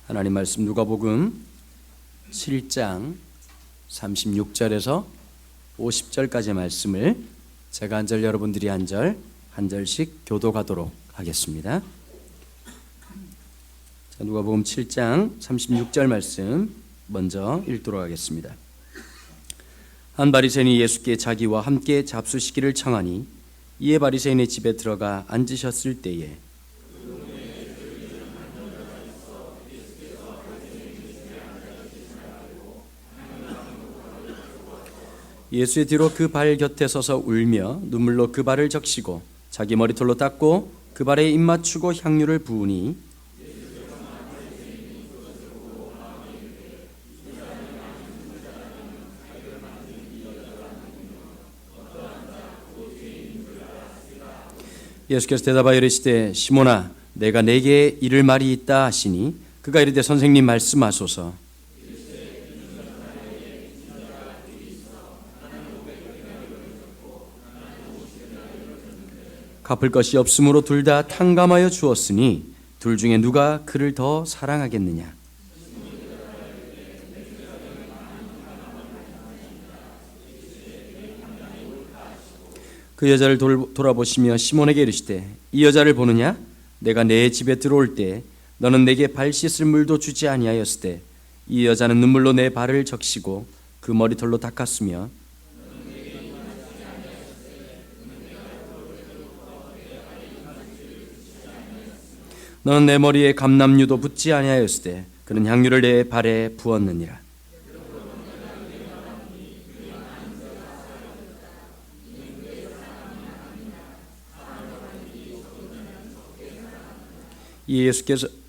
하나님 말씀 누가복음 7장 36절에서 50절까지의 말씀을 제가 한 절 여러분들이 한 절씩 교독하도록 하겠습니다. 자, 누가복음 7장 36절 말씀 먼저 읽도록 하겠습니다. 한 바리새인이 예수께 자기와 함께 잡수시기를 청하니 이에 바리새인의 집에 들어가 앉으셨을 때에 예수의 뒤로 그 발 곁에 서서 울며 눈물로 그 발을 적시고 자기 머리털로 닦고 그 발에 입 맞추고 향유를 부으니 예수께서 대답하여 이르시되 시몬아 내가 네게 이를 말이 있다 하시니 그가 이르되 선생님 말씀하소서. 갚을 것이 없으므로 둘 다 탕감하여 주었으니 둘 중에 누가 그를 더 사랑하겠느냐. 그 여자를 돌아보시며 시몬에게 이르시되 이 여자를 보느냐? 내가 내 집에 들어올 때 너는 내게 발 씻을 물도 주지 아니하였으되 이 여자는 눈물로 내 발을 적시고 그 머리털로 닦았으며 너는 내 머리에 감람유도 붓지 아니하였으되 그는 향유를 내 발에 부었느니라.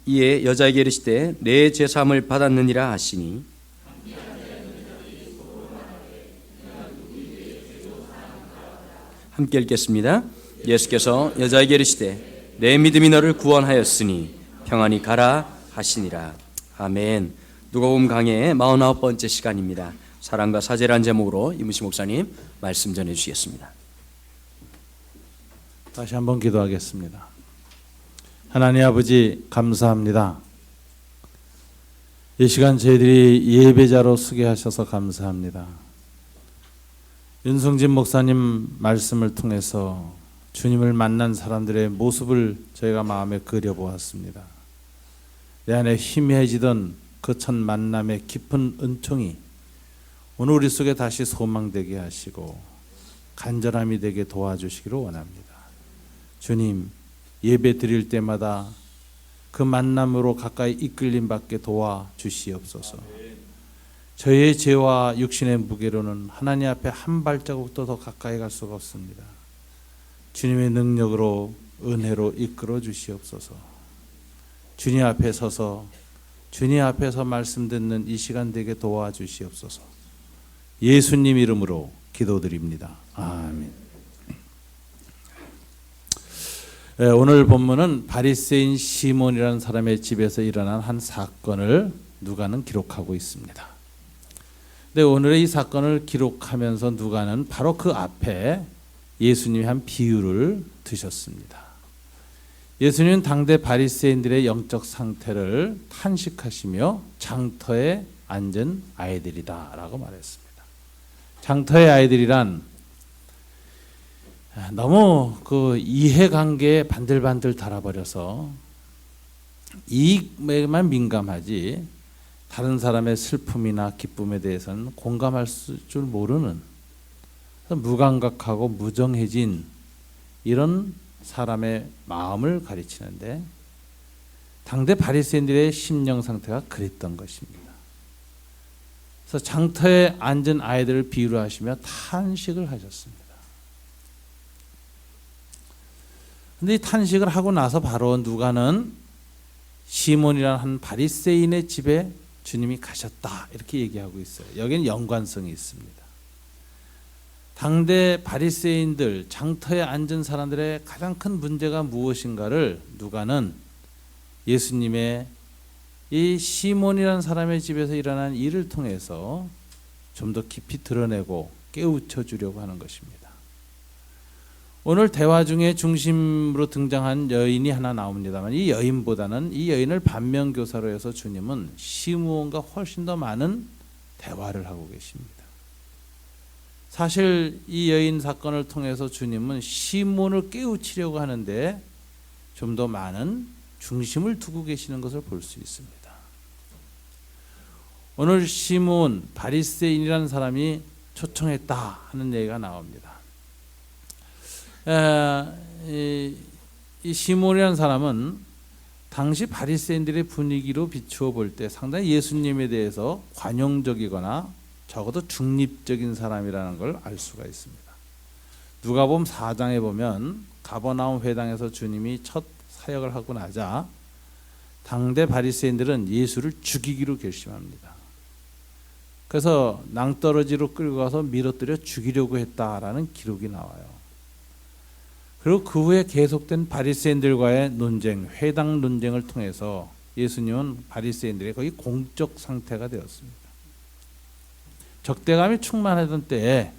이에 여자에게 이르시되 내 제사함을 받았느니라 하시니 함께 읽겠습니다. 예수께서 여자에게 이르시되 내 믿음이 너를 구원하였으니 평안히 가라 하시니라. 아멘. 누가복음 강해의 49번째 시간입니다. 사랑과 사죄란 제목으로 이문시 목사님 말씀 전해 주시겠습니다. 다시 한번 기도하겠습니다. 하나님 아버지 감사합니다. 이 시간 저희들이 예배자로 쓰게 하셔서 감사합니다. 윤성진 목사님 말씀을 통해서 주님을 만난 사람들의 모습을 저희가 마음에 그려보았습니다. 내 안에 희미해지던 그 첫 만남의 깊은 은총이 오늘 우리 속에 다시 소망되게 하시고 간절함이 되게 도와주시기를 원합니다. 주님, 예배 드릴 때마다 그 만남으로 가까이 이끌림 받게 도와주시옵소서. 저희의 죄와 육신의 무게로는 하나님 앞에 한 발자국도 더 가까이 갈 수가 없습니다. 주님의 능력으로 은혜로 이끌어 주시옵소서. 주님 앞에 서서 주님 앞에서 말씀 듣는 이 시간 되게 도와주시옵소서. 예수님 이름으로 기도드립니다. 아멘. 오늘 본문은 바리새인 시몬이라는 사람의 집에서 일어난 한 사건을 누가는 기록하고 있습니다. 근데 오늘의 이 사건을 기록하면서 누가는 바로 그 앞에 예수님이 한 비유를 드셨습니다. 예수님은 당대 바리새인들의 영적 상태를 탄식하시며 장터에 앉은 아이들이다라고 말했습니다. 장터의 아이들이란 너무 그 이해관계에 반들반들 달아버려서 이익에만 민감하지 다른 사람의 슬픔이나 기쁨에 대해서는 공감할 줄 모르는 무감각하고 무정해진 이런 사람의 마음을 가르치는데 당대 바리새인들의 심령 상태가 그랬던 것입니다. 그래서 장터에 앉은 아이들을 비유로 하시며 탄식을 하셨습니다. 근데 이 탄식을 하고 나서 바로 누가는 시몬이라는 한 바리새인의 집에 주님이 가셨다 이렇게 얘기하고 있어요. 여기는 연관성이 있습니다. 당대 바리새인들, 장터에 앉은 사람들의 가장 큰 문제가 무엇인가를 누가는 예수님의 이 시몬이라는 사람의 집에서 일어난 일을 통해서 좀 더 깊이 드러내고 깨우쳐 주려고 하는 것입니다. 오늘 대화 중에 중심으로 등장한 여인이 하나 나옵니다만 이 여인보다는 이 여인을 반면교사로 해서 주님은 시므온과 훨씬 더 많은 대화를 하고 계십니다. 사실 이 여인 사건을 통해서 주님은 시므온을 깨우치려고 하는데 좀 더 많은 중심을 두고 계시는 것을 볼 수 있습니다. 오늘 시므온 바리새인이라는 사람이 초청했다 하는 얘기가 나옵니다. 이 시므온이라는 사람은 당시 바리새인들의 분위기로 비추어 볼 때 상당히 예수님에 대해서 관용적이거나 적어도 중립적인 사람이라는 걸 알 수가 있습니다. 누가복음 4장에 보면 가버나움 회당에서 주님이 첫 사역을 하고 나자 당대 바리새인들은 예수를 죽이기로 결심합니다. 그래서 낭떠러지로 끌고 가서 밀어뜨려 죽이려고 했다라는 기록이 나와요. 그리고 그 후에 계속된 바리새인들과의 논쟁, 회당 논쟁을 통해서 예수님은 바리새인들의 거의 공적 상태가 되었습니다. 적대감이 충만하던 때에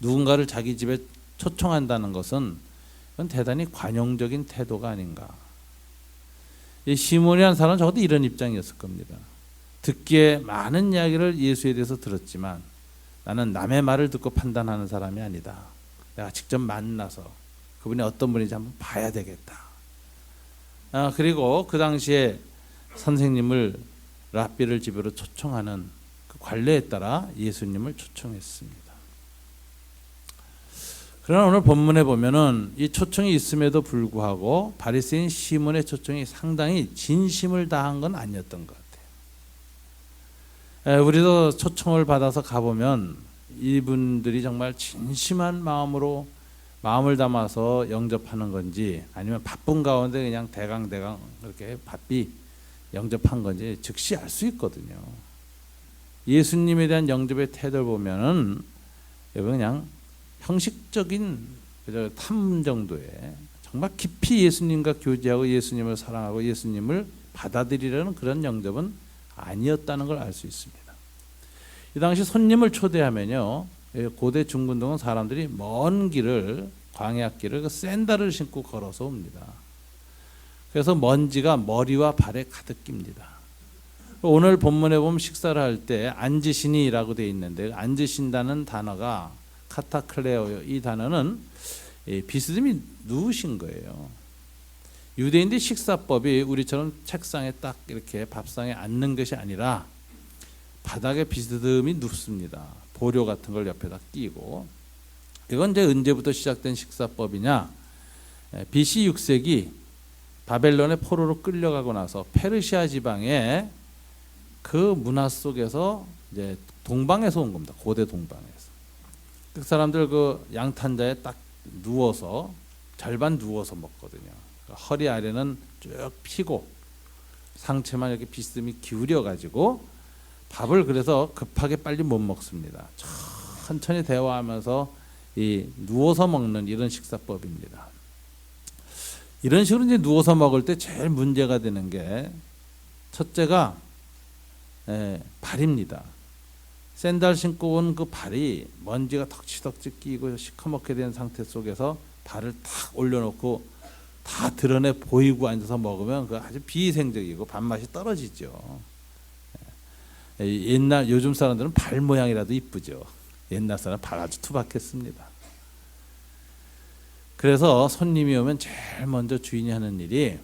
누군가를 자기 집에 초청한다는 것은 그건 대단히 관용적인 태도가 아닌가. 이 시몬이라는 사람은 적어도 이런 입장이었을 겁니다. 듣기에 많은 이야기를 예수에 대해서 들었지만 나는 남의 말을 듣고 판단하는 사람이 아니다. 내가 직접 만나서 그분이 어떤 분인지 한번 봐야 되겠다. 그리고 그 당시에 선생님을 랍비를 집으로 초청하는 그 관례에 따라 예수님을 초청했습니다. 그러나 오늘 본문에 보면은 이 초청이 있음에도 불구하고 바리새인 시몬의 초청이 상당히 진심을 다한 건 아니었던 것 같아요. 우리도 초청을 받아서 가보면 이분들이 정말 진심한 마음으로 마음을 담아서 영접하는 건지 아니면 바쁜 가운데 그냥 대강 이렇게 바삐 영접한 건지 즉시 알 수 있거든요. 예수님에 대한 영접의 태도를 보면은 그냥 형식적인 탐 정도의 정말 깊이 예수님과 교제하고 예수님을 사랑하고 예수님을 받아들이려는 그런 영접은 아니었다는 걸 알 수 있습니다. 이 당시 손님을 초대하면요, 고대 중근동은 사람들이 먼 길을 광야길을 그 샌들을 신고 걸어서 옵니다. 그래서 먼지가 머리와 발에 가득 낍니다. 오늘 본문에 보면 식사를 할 때 앉으시니라고 되어 있는데 앉으신다는 단어가 카타클레오요. 이 단어는 비스듬히 누우신 거예요. 유대인들 식사법이 우리처럼 책상에 딱 이렇게 밥상에 앉는 것이 아니라 바닥에 비스듬히 눕습니다. 보료 같은 걸 옆에다 끼고. 이건 이제 언제부터 시작된 식사법이냐? BC 6세기 바벨론의 포로로 끌려가고 나서 페르시아 지방의 그 문화 속에서 이제 동방에서 온 겁니다. 고대 동방에서. 그 사람들 그 양탄자에 딱 누워서 절반 누워서 먹거든요. 허리 아래는 쭉 펴고 상체만 이렇게 비스듬히 기울여 가지고 밥을 그래서 급하게 빨리 못 먹습니다. 천천히 대화하면서 이 누워서 먹는 이런 식사법입니다. 이런 식으로 이제 누워서 먹을 때 제일 문제가 되는 게 첫째가 발입니다. 샌들 신고 온 그 발이 먼지가 덕지덕지 끼고 시커멓게 된 상태 속에서 발을 탁 올려놓고 다 드러내 보이고 앉아서 먹으면 그 아주 비위생적이고 밥맛이 떨어지죠. 옛날 요즘 사람들은 발 모양이라도 이쁘죠. 옛날 사람 발 아주 투박했습니다. 그래서 손님이 오면 제일 먼저 주인이 하는 일이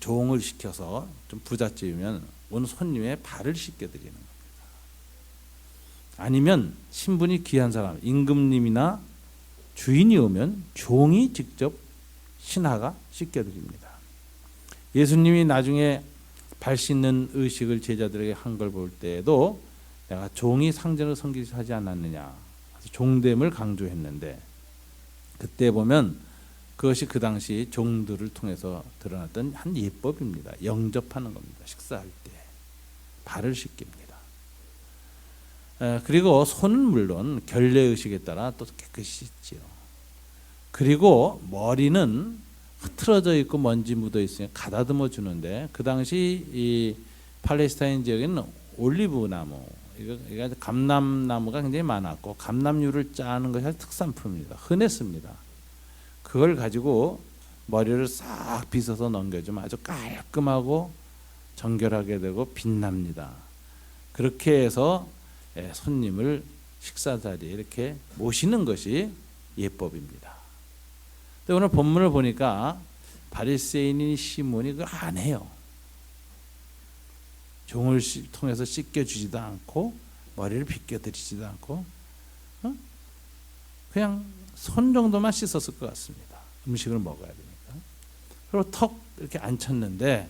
종을 시켜서 좀 부잣집이면 온 손님의 발을 씻겨드리는 겁니다. 아니면 신분이 귀한 사람, 임금님이나 주인이 오면 종이 직접 신하가 씻겨드립니다. 예수님이 나중에 발 씻는 의식을 제자들에게 한 걸 볼 때에도 내가 종이 상전을 섬기지 않았느냐, 종됨을 강조했는데 그때 보면 그것이 그 당시 종들을 통해서 드러났던 한 예법입니다. 영접하는 겁니다. 식사할 때 발을 씻깁니다. 그리고 손은 물론 결례의식에 따라 또 깨끗이 씻지요. 그리고 머리는 흐트러져 있고 먼지 묻어 있으니 가다듬어 주는데 그 당시 이 팔레스타인 지역에는 올리브 나무, 이거 감람나무가 굉장히 많았고 감람유를 짜는 것이 특산품입니다. 흔했습니다. 그걸 가지고 머리를 싹 빗어서 넘겨주면 아주 깔끔하고 정결하게 되고 빛납니다. 그렇게 해서 손님을 식사 자리에 이렇게 모시는 것이 예법입니다. 근데 오늘 본문을 보니까 바리새인인 시몬이 그걸 안 해요. 종을 통해서 씻겨주지도 않고 머리를 빗겨드리지도 않고 그냥 손 정도만 씻었을 것 같습니다. 음식을 먹어야 되니까. 그리고 턱 이렇게 앉혔는데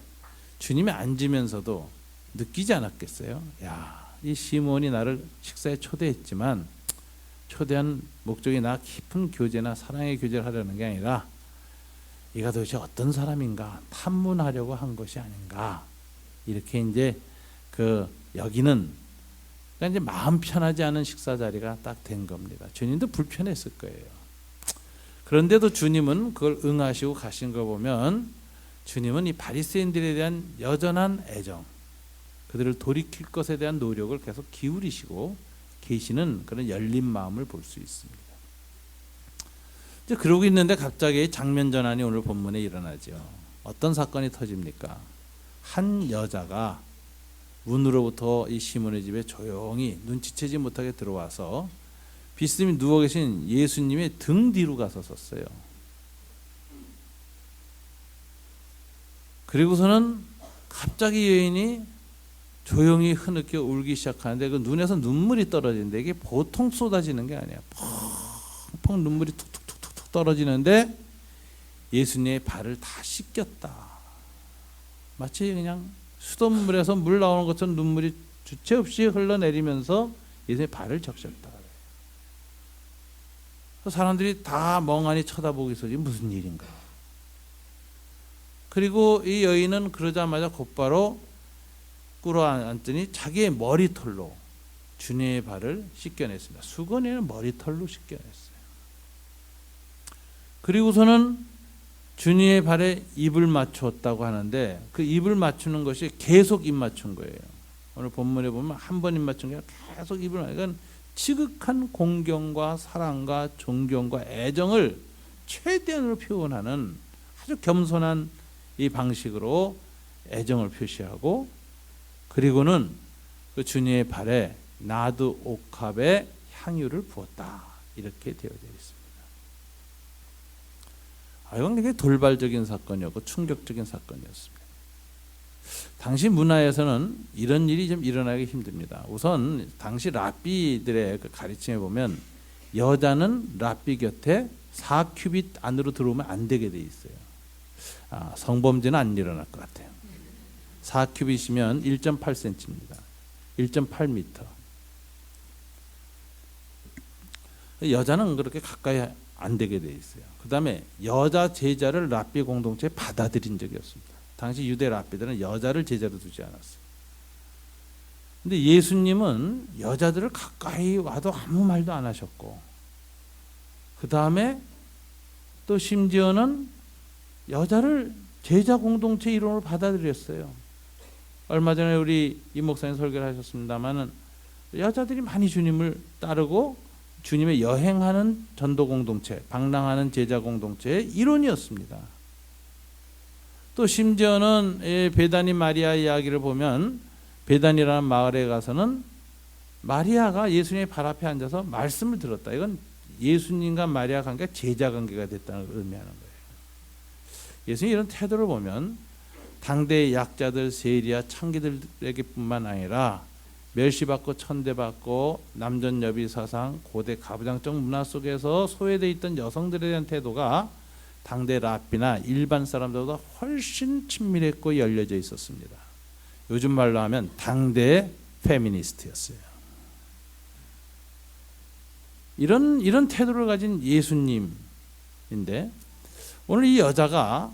주님이 앉으면서도 느끼지 않았겠어요? 야, 이 시몬이 나를 식사에 초대했지만 초대한 목적이 나 깊은 교제나 사랑의 교제를 하려는 게 아니라 이가 도대체 어떤 사람인가 탐문하려고 한 것이 아닌가, 이렇게 이제 여기는 그러니까 이제 마음 편하지 않은 식사 자리가 딱 된 겁니다. 주님도 불편했을 거예요. 그런데도 주님은 그걸 응하시고 가신 거 보면 주님은 이 바리새인들에 대한 여전한 애정, 그들을 돌이킬 것에 대한 노력을 계속 기울이시고 계시는 그런 열린 마음을 볼 수 있습니다. 이제 그러고 있는데 갑자기 장면 전환이 오늘 본문에 일어나죠. 어떤 사건이 터집니까? 한 여자가 문으로부터 이 시몬의 집에 조용히 눈치채지 못하게 들어와서 비스듬히 누워 계신 예수님의 등 뒤로 가서 섰어요. 그리고서는 갑자기 여인이 조용히 흐느껴 울기 시작하는데 그 눈에서 눈물이 떨어지는데 이게 보통 쏟아지는 게 아니야. 펑펑 눈물이 툭툭툭툭 떨어지는데 예수님의 발을 다 씻겼다. 마치 그냥 수돗물에서 물 나오는 것처럼 눈물이 주체 없이 흘러내리면서 예수님의 발을 적셨다. 사람들이 다 멍하니 쳐다보고 있어지 무슨 일인가. 그리고 이 여인은 그러자마자 곧바로 꿇어앉더니 자기의 머리털로 주님의 발을 씻겨냈습니다. 수건에는 머리털로 씻겨냈어요. 그리고서는 주님의 발에 입을 맞추었다고 하는데 그 입을 맞추는 것이 계속 입 맞춘 거예요. 오늘 본문에 보면 한 번 입 맞춘 게 아니라 계속 입을 맞춘 거예요. 지극한 공경과 사랑과 존경과 애정을 최대한으로 표현하는 아주 겸손한 이 방식으로 애정을 표시하고, 그리고는 그 주님의 발에 나드 옥합의 향유를 부었다. 이렇게 되어져 있습니다. 이건 굉장히 돌발적인 사건이었고 충격적인 사건이었습니다. 당시 문화에서는 이런 일이 좀 일어나기 힘듭니다. 우선 당시 랍비들의 그 가르침에 보면 여자는 랍비 곁에 4큐빗 안으로 들어오면 안 되게 돼 있어요. 성범죄는 안 일어날 것 같아요. 4큐빗이면 1.8cm입니다. 1.8m. 여자는 그렇게 가까이 안 되게 돼 있어요. 그 다음에 여자 제자를 랍비 공동체에 받아들인 적이 없습니다. 당시 유대 랍비들은 여자를 제자로 두지 않았어요. 근데 예수님은 여자들을 가까이 와도 아무 말도 안 하셨고, 그 다음에 또 심지어는 여자를 제자 공동체 일원으로 받아들였어요. 얼마 전에 우리 이 목사님 설교를 하셨습니다마는 여자들이 많이 주님을 따르고 주님의 여행하는 전도 공동체, 방랑하는 제자 공동체의 일원이었습니다. 또 심지어는 베다니 마리아 이야기를 보면 베다니라는 마을에 가서는 마리아가 예수님의 발 앞에 앉아서 말씀을 들었다. 이건 예수님과 마리아 관계가 제자 관계가 됐다는 걸 의미하는 거예요. 예수님 이런 태도를 보면 당대의 약자들, 세리와 창기들에게뿐만 아니라 멸시받고 천대받고 남전여비 사상, 고대 가부장적 문화 속에서 소외되어 있던 여성들에 대한 태도가 당대 랍비나 일반 사람들보다 훨씬 친밀했고 열려져 있었습니다. 요즘 말로 하면 당대의 페미니스트였어요. 이런 태도를 가진 예수님인데 오늘 이 여자가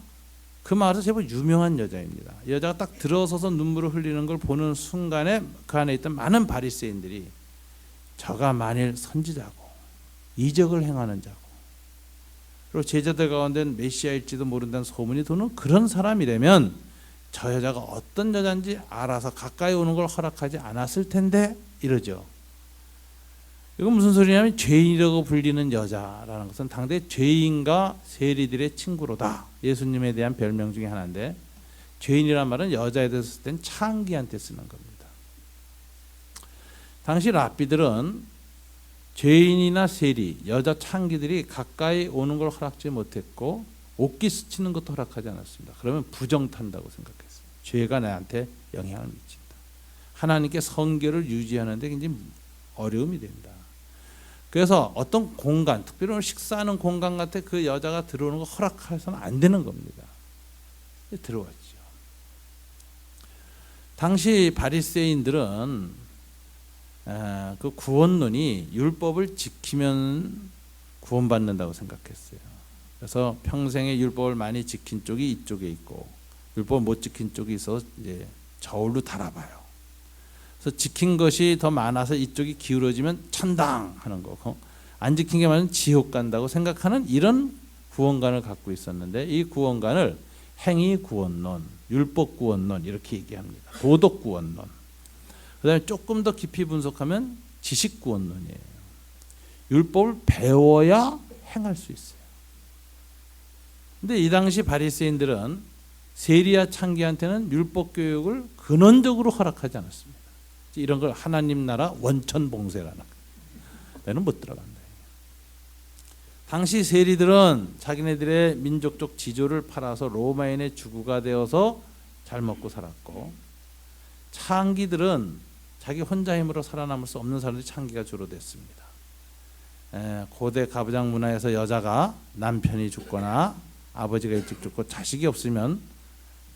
그 마을에서 제법 유명한 여자입니다. 이 여자가 딱 들어서서 눈물을 흘리는 걸 보는 순간에 그 안에 있던 많은 바리새인들이 저가 만일 선지자고 이적을 행하는 자고 그리고 제자들 가운데는 메시아일지도 모른다는 소문이 도는 그런 사람이라면 저 여자가 어떤 여자인지 알아서 가까이 오는 걸 허락하지 않았을 텐데 이러죠. 이건 무슨 소리냐면 죄인이라고 불리는 여자라는 것은 당대 죄인과 세리들의 친구로다. 예수님에 대한 별명 중에 하나인데 죄인이란 말은 여자에 대해서 쓸 땐 창기한테 쓰는 겁니다. 당시 랍비들은 죄인이나 세리, 여자 창기들이 가까이 오는 걸 허락지 못했고 옷기 스치는 것도 허락하지 않았습니다. 그러면 부정탄다고 생각했어요. 죄가 나한테 영향을 미친다. 하나님께 성결을 유지하는 데 굉장히 어려움이 된다. 그래서 어떤 공간, 특별히 식사하는 공간 같은 그 여자가 들어오는 거 허락해서는 안 되는 겁니다. 들어왔죠. 당시 바리새인들은 그 구원론이 율법을 지키면 구원받는다고 생각했어요. 그래서 평생에 율법을 많이 지킨 쪽이 이쪽에 있고 율법 못 지킨 쪽이 있어서 이제 저울로 달아봐요. 그래서 지킨 것이 더 많아서 이쪽이 기울어지면 천당 하는 거고 안 지킨 게 많으면 지옥 간다고 생각하는 이런 구원관을 갖고 있었는데 이 구원관을 행위 구원론, 율법 구원론 이렇게 얘기합니다. 도덕 구원론. 그다음에 조금 더 깊이 분석하면 지식 구원론이에요. 율법을 배워야 행할 수 있어요. 근데 이 당시 바리새인들은 세리와 창기한테는 율법 교육을 근원적으로 허락하지 않았습니다. 이런 걸 하나님 나라 원천 봉쇄라는 데는 못 들어간다. 당시 세리들은 자기네들의 민족적 지조를 팔아서 로마인의 주구가 되어서 잘 먹고 살았고 창기들은 자기 혼자 힘으로 살아남을 수 없는 사람들이 창기가 주로 됐습니다. 고대 가부장 문화에서 여자가 남편이 죽거나 아버지가 일찍 죽고 자식이 없으면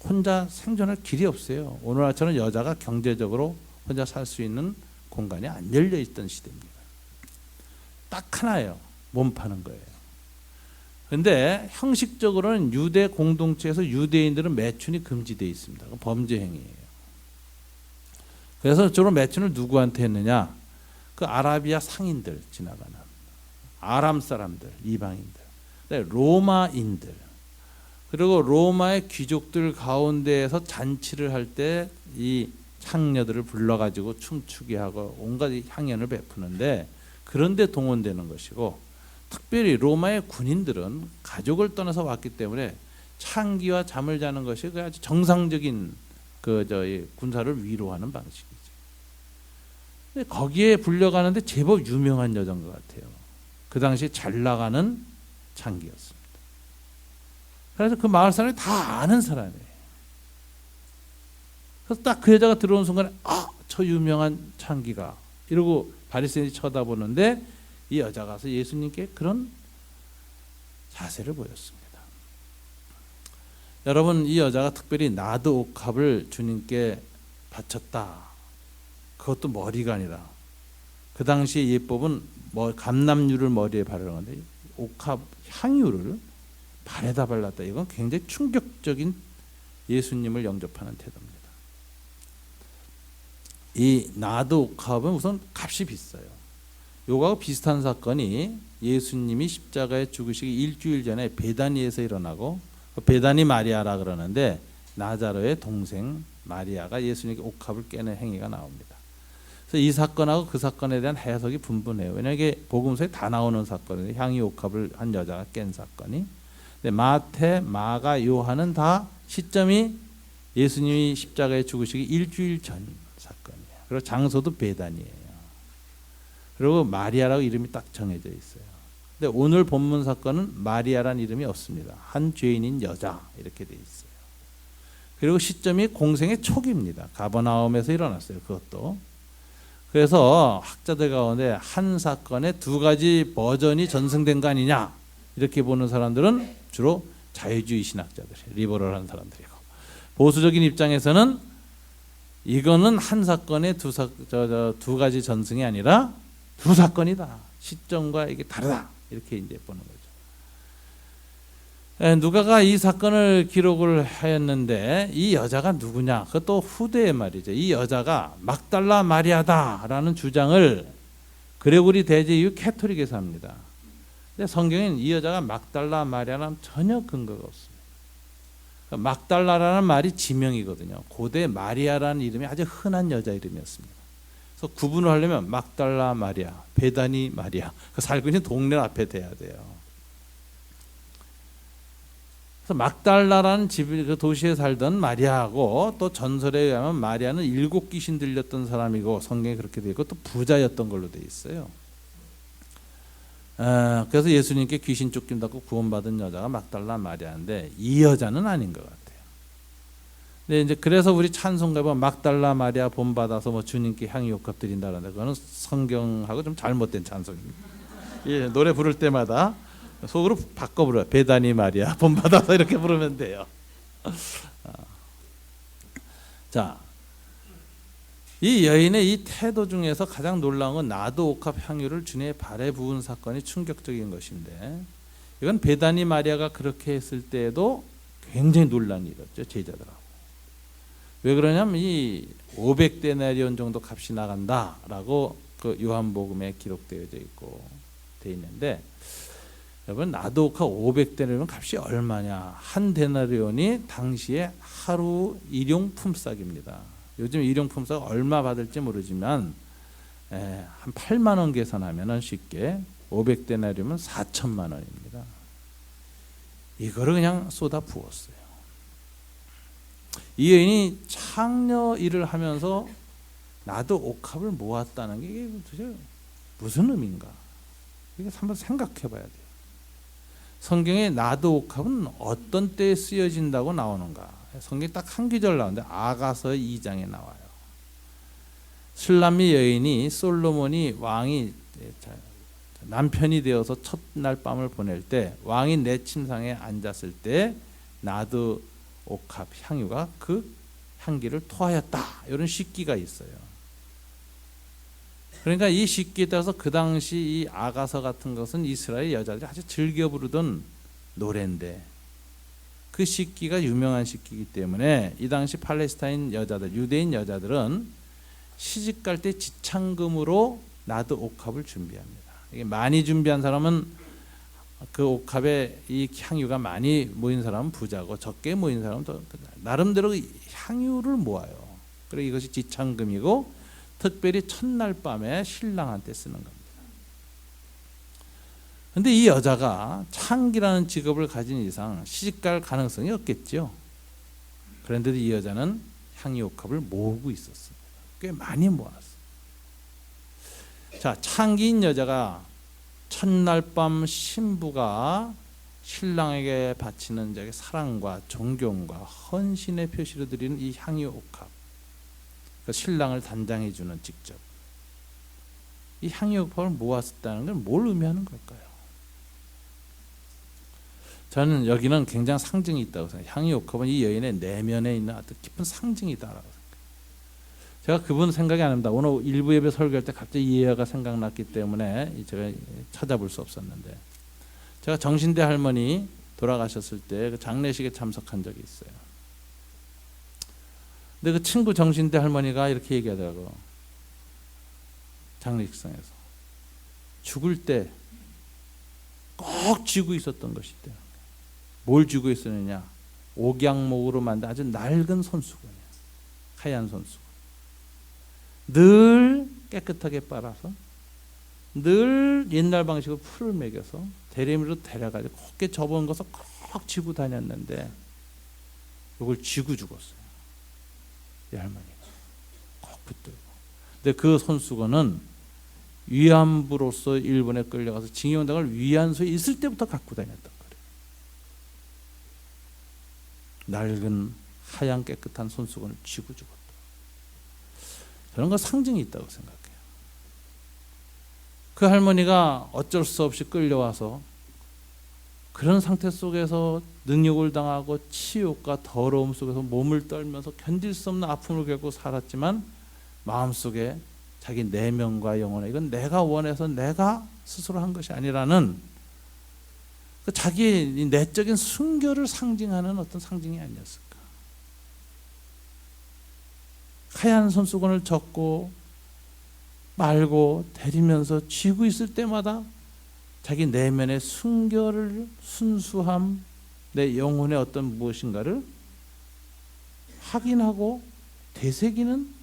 혼자 생존할 길이 없어요. 오늘날처럼 여자가 경제적으로 혼자 살 수 있는 공간이 안 열려 있던 시대입니다. 딱 하나예요. 몸 파는 거예요. 그런데 형식적으로는 유대 공동체에서 유대인들은 매춘이 금지되어 있습니다. 범죄 행위예요. 그래서 주로 매춘을 누구한테 했느냐? 그 아라비아 상인들 지나가는 아람 사람들, 이방인들, 로마인들, 그리고 로마의 귀족들 가운데에서 잔치를 할 때 이 창녀들을 불러가지고 춤추게 하고 온갖 향연을 베푸는데 그런데 동원되는 것이고 특별히 로마의 군인들은 가족을 떠나서 왔기 때문에 창기와 잠을 자는 것이 아주 정상적인 군사를 위로하는 방식이죠. 근데 거기에 불려가는데 제법 유명한 여자인 것 같아요. 그 당시 잘 나가는 창기였습니다. 그래서 그 마을 사람이 다 아는 사람이에요. 그래서 딱 그 여자가 들어온 순간에 저 유명한 창기가 이러고 바리새인이 쳐다보는데 이 여자가 가서 예수님께 그런 자세를 보였습니다. 여러분 이 여자가 특별히 나드 옥합을 주님께 바쳤다. 그것도 머리가 아니라 그 당시의 예법은 감람유를 머리에 바르는 건데 옥합 향유를 발에다 발랐다. 이건 굉장히 충격적인 예수님을 영접하는 태도입니다. 이 나드 옥합은 우선 값이 비싸요. 요거하고 비슷한 사건이 예수님이 십자가에 죽으시기 일주일 전에 베다니에서 일어나고 베다니 마리아라 그러는데 나자로의 동생 마리아가 예수님께 옥합을 깨는 행위가 나옵니다. 그래서 이 사건하고 그 사건에 대한 해석이 분분해요. 왜냐하면 이게 복음서에 다 나오는 사건이에요. 향유 옥합을 한 여자가 깬 사건이. 근데 마태, 마가, 요한은 다 시점이 예수님이 십자가에 죽으시기 일주일 전 사건이에요. 그리고 장소도 베다니예요. 그리고 마리아라고 이름이 딱 정해져 있어요. 근데 오늘 본문 사건은 마리아라는 이름이 없습니다. 한 죄인인 여자 이렇게 돼 있어요. 그리고 시점이 공생의 초기입니다. 가버나움에서 일어났어요. 그것도. 그래서 학자들 가운데 한 사건에 두 가지 버전이 전승된 거 아니냐 이렇게 보는 사람들은 주로 자유주의 신학자들, 리버럴한 사람들이고 보수적인 입장에서는 이거는 한 사건에 두 가지 전승이 아니라 두 사건이다. 시점과 이게 다르다. 이렇게 이제 보는 거죠. 누가가 이 사건을 기록을 하였는데 이 여자가 누구냐? 그것도 후대의 말이죠. 이 여자가 막달라 마리아다라는 주장을 그레고리 대제 이후 캐토릭에서 합니다. 근데 성경에는 이 여자가 막달라 마리아라는 전혀 근거가 없습니다. 막달라라는 말이 지명이거든요. 고대 마리아라는 이름이 아주 흔한 여자 이름이었습니다. 그래서 구분을 하려면 막달라 마리아, 베다니 마리아, 그 살고 있는 동네 앞에 돼야 돼요. 그래서 막달라라는 집, 그 도시에 살던 마리아하고, 또 전설에 의하면 마리아는 7 귀신 들렸던 사람이고, 성경에 그렇게 되어 있고, 또 부자였던 걸로 되어 있어요. 그래서 예수님께 귀신 쫓김받고 구원받은 여자가 막달라 마리아인데, 이 여자는 아닌 것 같아요. 근데 이제 그래서 우리 찬송가에 보면 막달라 마리아 본받아서 뭐 주님께 향유 옥합 드린다는데, 그거는 성경하고 좀 잘못된 찬송입니다. 예, 노래 부를 때마다 속으로 바꿔 불러요. 베다니 마리아 본받아서 이렇게 부르면 돼요. 자, 이 여인의 이 태도 중에서 가장 놀라운 건 나드 옥합 향유를 주님의 발에 부은 사건이 충격적인 것인데, 이건 베다니 마리아가 그렇게 했을 때에도 굉장히 논란이 일었죠, 제자들하고. 왜 그러냐면 이 500데나리온 정도 값이 나간다라고 그 요한복음에 기록되어 있고 돼 있는데, 여러분 나드 옥합 500데나리온 값이 얼마냐? 한 데나리온이 당시에 하루 일용 품삯입니다. 요즘 일용 품삯 얼마 받을지 모르지만 한 8만 원 계산하면은 쉽게 500데나리온이면 4천만 원입니다. 이거를 그냥 쏟아 부었어요. 이 여인이 창녀 일을 하면서 나드 옥합을 모았다는 게 이게 도대체 무슨 의미인가? 이게 한번 생각해 봐야 돼요. 성경에 나드 옥합은 어떤 때에 쓰여진다고 나오는가? 성경에 딱 한 구절 나오는데 아가서 2장에 나와요. 술람미 여인이 솔로몬이 왕이 남편이 되어서 첫날 밤을 보낼 때 왕이 내침상에 앉았을 때 나드 옥합 향유가 그 향기를 토하였다, 이런 식기가 있어요. 그러니까 이 식기에 따라서 그 당시 이 아가서 같은 것은 이스라엘 여자들이 아주 즐겨 부르던 노래인데, 그 식기가 유명한 식기이기 때문에 이 당시 팔레스타인 여자들, 유대인 여자들은 시집 갈 때 지창금으로 나드 옥합을 준비합니다. 이게 많이 준비한 사람은, 그 옥합에 이 향유가 많이 모인 사람은 부자고, 적게 모인 사람은 또 나름대로 향유를 모아요. 그리고 이것이 지창금이고, 특별히 첫날 밤에 신랑한테 쓰는 겁니다. 근데 이 여자가 창기라는 직업을 가진 이상 시집갈 가능성이 없겠죠. 그런데도 이 여자는 향유 옥합을 모으고 있었습니다. 꽤 많이 모았어요. 자, 창기인 여자가 첫날 밤 신부가 신랑에게 바치는 자기 사랑과 존경과 헌신의 표시로 드리는 이 향유 옥합, 그 신랑을 단장해 주는 직접 이 향유 옥합을 모았었다는 건 뭘 의미하는 걸까요? 저는 여기는 굉장히 상징이 있다고 생각해요. 향유 옥합은 이 여인의 내면에 있는 아주 깊은 상징이다라고 생각해요. 제가 그분 생각이 안 납니다. 오늘 일부 예배 설교할 때 갑자기 이 예화가 생각났기 때문에 제가 찾아볼 수 없었는데, 제가 정신대 할머니 돌아가셨을 때 그 장례식에 참석한 적이 있어요. 근데 그 친구 정신대 할머니가 이렇게 얘기하더라고요. 장례식장에서 죽을 때 꼭 쥐고 있었던 것이 있대요. 뭘 쥐고 있었느냐? 옥양목으로 만든 아주 낡은 손수건이에요. 하얀 손수건. 늘 깨끗하게 빨아서, 늘 옛날 방식으로 풀을 먹여서 대리미로 데려가지고 곱게 접은 것을 꼭 쥐고 다녔는데, 이걸 쥐고 죽었어요. 이 할머니가 꼭 붙들고. 근데 그 손수건은 위안부로서 일본에 끌려가서 징용당할 위안소에 있을 때부터 갖고 다녔던 거예요. 낡은 하얀 깨끗한 손수건을 쥐고 죽었다. 저런 거 상징이 있다고 생각해요. 그 할머니가 어쩔 수 없이 끌려와서 그런 상태 속에서 능욕을 당하고 치욕과 더러움 속에서 몸을 떨면서 견딜 수 없는 아픔을 겪고 살았지만, 마음속에 자기 내면과 영혼에 이건 내가 원해서 내가 스스로 한 것이 아니라는 그 자기 내적인 순결을 상징하는 어떤 상징이 아니었을까. 하얀 손수건을 젓고 말고 데리면서 쥐고 있을 때마다 자기 내면의 순결을, 순수함, 내 영혼의 어떤 무엇인가를 확인하고 되새기는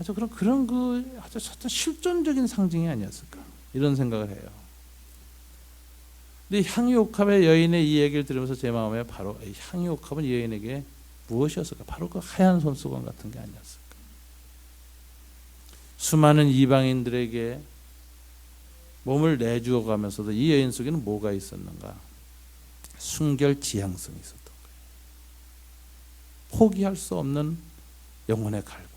아주 그런 그 아주 실존적인 상징이 아니었을까 이런 생각을 해요. 근데 향유옥합의 여인의 이 얘기를 들으면서 제 마음에 바로 향유옥합은 여인에게 무엇이었을까? 바로 그 하얀 손수건 같은 게 아니었을까? 수많은 이방인들에게 몸을 내주어 가면서도 이 여인 속에는 뭐가 있었는가? 순결지향성이 있었던 거예요. 포기할 수 없는 영혼의 갈구.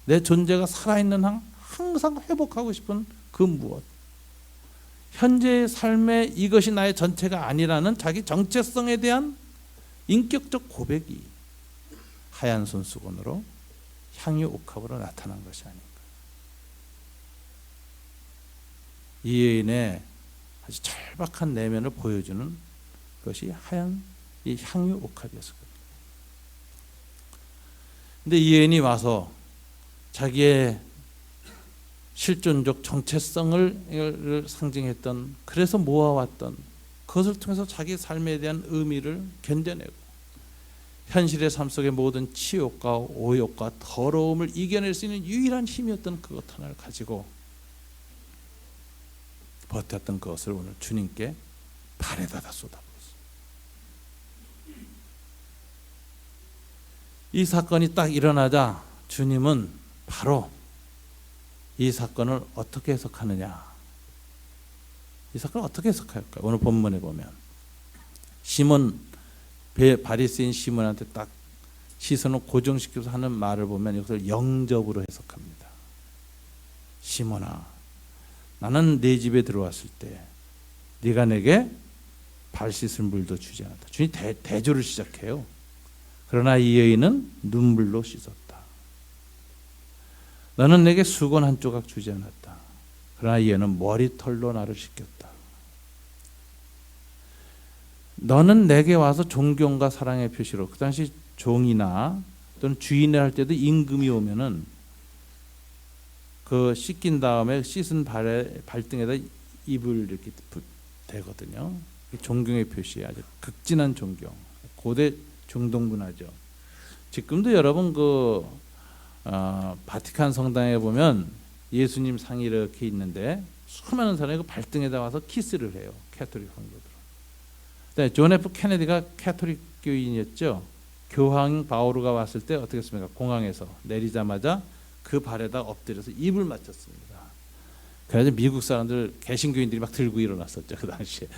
내 존재가 살아있는 한 항상 회복하고 싶은 그 무엇. 현재의 삶에 이것이 나의 전체가 아니라는 자기 정체성에 대한 인격적 고백이 하얀 손수건으로 향유옥합으로 나타난 것이 아닌가. 이 여인의 아주 절박한 내면을 보여주는 것이 하얀 이 향유옥합이었을 겁니다. 근데 이 여인이 와서 자기의 실존적 정체성을 상징했던, 그래서 모아왔던 그것을 통해서 자기 삶에 대한 의미를 견뎌내고 현실의 삶 속의 모든 치욕과 오욕과 더러움을 이겨낼 수 있는 유일한 힘이었던 그것 하나를 가지고 버텼던 그것을 오늘 주님께 발에다 쏟아부었습니다. 이 사건이 딱 일어나자 주님은 바로 이 사건을 어떻게 해석하느냐, 이 사건을 어떻게 해석할까? 오늘 본문에 보면 시몬, 바리새인 시몬한테 딱 시선을 고정시켜서 하는 말을 보면 이것을 영접으로 해석합니다. 시몬아, 나는 네 집에 들어왔을 때 네가 내게 발 씻을 물도 주지 않았다. 주님 대조를 시작해요. 그러나 이 여인은 눈물로 씻었다. 너는 내게 수건 한 조각 주지 않았다. 그러나 이 여인은 머리털로 나를 씻겼다. 너는 내게 와서 존경과 사랑의 표시로, 그 당시 종이나 또는 주인을 할 때도 임금이 오면은 그 씻긴 다음에 씻은 발등에다 입을 이렇게 대거든요. 존경의 표시, 아주 극진한 존경. 고대 중동 문화죠. 지금도 여러분 바티칸 성당에 보면 예수님 상이 이렇게 있는데 수많은 사람이 그 발등에다 와서 키스를 해요. 캐토릭 성도들. 존 F 케네디가 캐토릭 교인이었죠. 교황 바오르가 왔을 때 어떻게 했습니까? 공항에서 내리자마자 그 발에다 엎드려서 입을 맞췄습니다. 그래서 미국 사람들 개신교인들이 막 들고 일어났었죠. 그 당시에.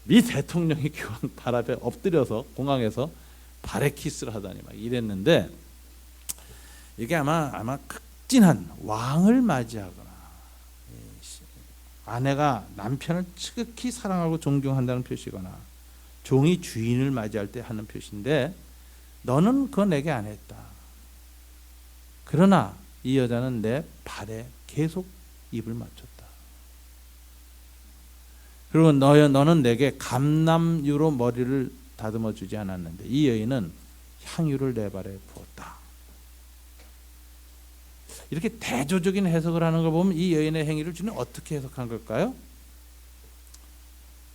미 대통령이 교황 발 앞에 엎드려서 공항에서 발에 키스를 하다니 막 이랬는데, 이게 아마 극진한 왕을 맞이하거나 아내가 남편을 지극히 사랑하고 존경한다는 표시거나 종이 주인을 맞이할 때 하는 표시인데, 너는 그거 내게 안 했다. 그러나 이 여자는 내 발에 계속 입을 맞췄다. 그리고 너는 내게 감람유로 머리를 다듬어 주지 않았는데 이 여인은 향유를 내 발에 부었다. 이렇게 대조적인 해석을 하는 걸 보면 이 여인의 행위를 주님 어떻게 해석한 걸까요?